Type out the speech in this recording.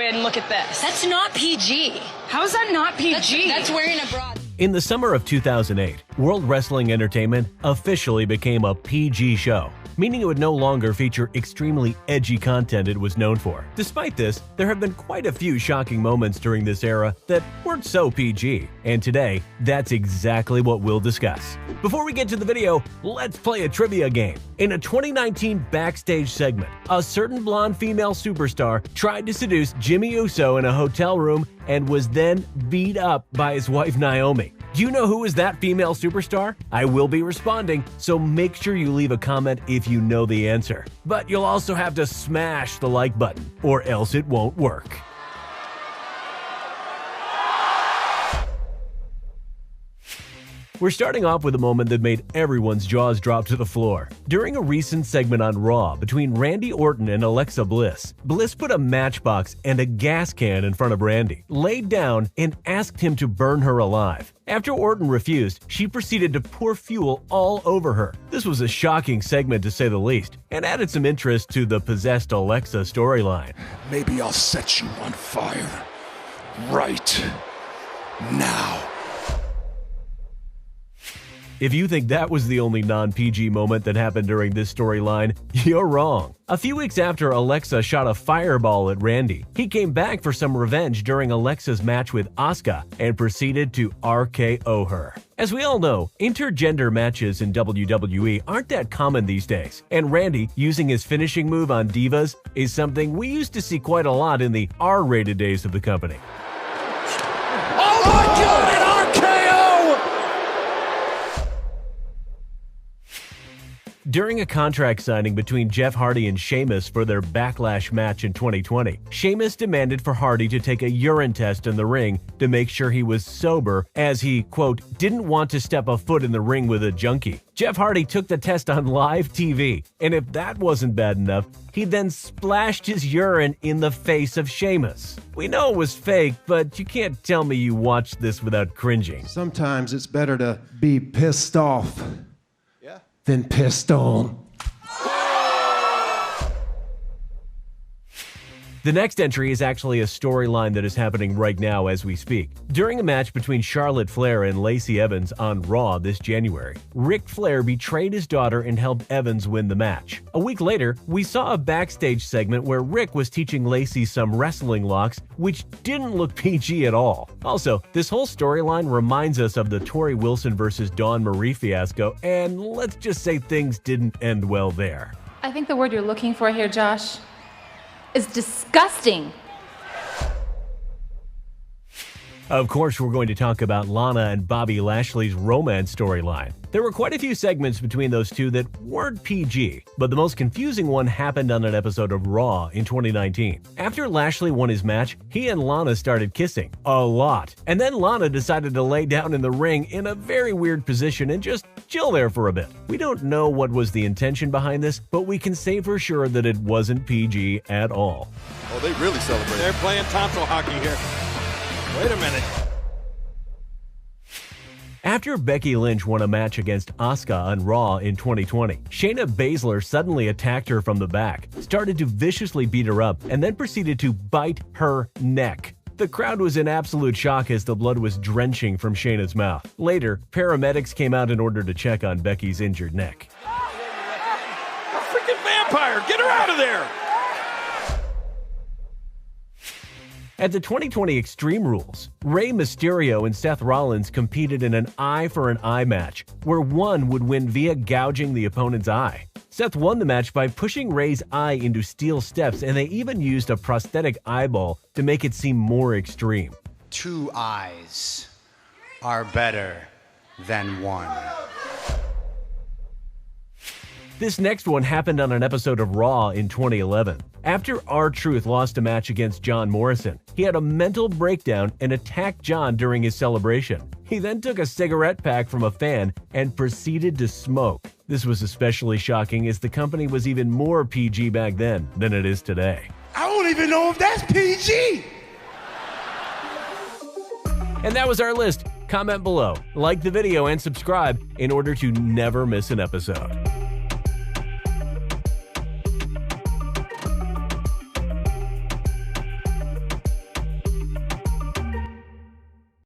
Wait, and look at this. That's not PG. How is that not PG? That's wearing a bra. In the summer of 2008, World Wrestling Entertainment officially became a PG show, meaning it would no longer feature extremely edgy content it was known for. Despite this, there have been quite a few shocking moments during this era that weren't so PG, and today, that's exactly what we'll discuss. Before we get to the video, let's play a trivia game. In a 2019 backstage segment, a certain blonde female superstar tried to seduce Jimmy Uso in a hotel room and was then beat up by his wife Naomi. Do you know who is that female superstar? I will be responding, so make sure you leave a comment if you know the answer. But you'll also have to smash the like button, or else it won't work. We're starting off with a moment that made everyone's jaws drop to the floor. During a recent segment on Raw between Randy Orton and Alexa Bliss, Bliss put a matchbox and a gas can in front of Randy, laid down, and asked him to burn her alive. After Orton refused, she proceeded to pour fuel all over her. This was a shocking segment to say the least, and added some interest to the possessed Alexa storyline. Maybe I'll set you on fire right now. If you think that was the only non-PG moment that happened during this storyline, you're wrong. A few weeks after Alexa shot a fireball at Randy, he came back for some revenge during Alexa's match with Asuka and proceeded to RKO her. As we all know, intergender matches in WWE aren't that common these days, and Randy using his finishing move on divas is something we used to see quite a lot in the R-rated days of the company. Oh my God! During a contract signing between Jeff Hardy and Sheamus for their Backlash match in 2020, Sheamus demanded for Hardy to take a urine test in the ring to make sure he was sober, as he, quote, didn't want to step a foot in the ring with a junkie. Jeff Hardy took the test on live TV, and if that wasn't bad enough, he then splashed his urine in the face of Sheamus. We know it was fake, but you can't tell me you watched this without cringing. Sometimes it's better to be pissed off than pissed on. The next entry is actually a storyline that is happening right now as we speak. During a match between Charlotte Flair and Lacey Evans on Raw this January, Ric Flair betrayed his daughter and helped Evans win the match. A week later, we saw a backstage segment where Ric was teaching Lacey some wrestling locks, which didn't look PG at all. Also, this whole storyline reminds us of the Tori Wilson versus Dawn Marie fiasco, and let's just say things didn't end well there. I think the word you're looking for here, Josh, is disgusting. Of course, we're going to talk about Lana and Bobby Lashley's romance storyline. There were quite a few segments between those two that weren't PG, but the most confusing one happened on an episode of Raw in 2019. After Lashley won his match, he and Lana started kissing. A lot. And then Lana decided to lay down in the ring in a very weird position and just chill there for a bit. We don't know what was the intention behind this, but we can say for sure that it wasn't PG at all. Oh, they really celebrate. They're playing tonsil hockey here. Wait a minute. After Becky Lynch won a match against Asuka on Raw in 2020, Shayna Baszler suddenly attacked her from the back, started to viciously beat her up, and then proceeded to bite her neck. The crowd was in absolute shock as the blood was drenching from Shayna's mouth. Later, paramedics came out in order to check on Becky's injured neck. A freaking vampire! Get her out of there! At the 2020 Extreme Rules, Rey Mysterio and Seth Rollins competed in an eye-for-an-eye match, where one would win via gouging the opponent's eye. Seth won the match by pushing Rey's eye into steel steps, and they even used a prosthetic eyeball to make it seem more extreme. 2 eyes are better than 1. This next one happened on an episode of Raw in 2011. After R-Truth lost a match against John Morrison, he had a mental breakdown and attacked John during his celebration. He then took a cigarette pack from a fan and proceeded to smoke. This was especially shocking as the company was even more PG back then than it is today. I don't even know if that's PG. And that was our list. Comment below, like the video, and subscribe in order to never miss an episode.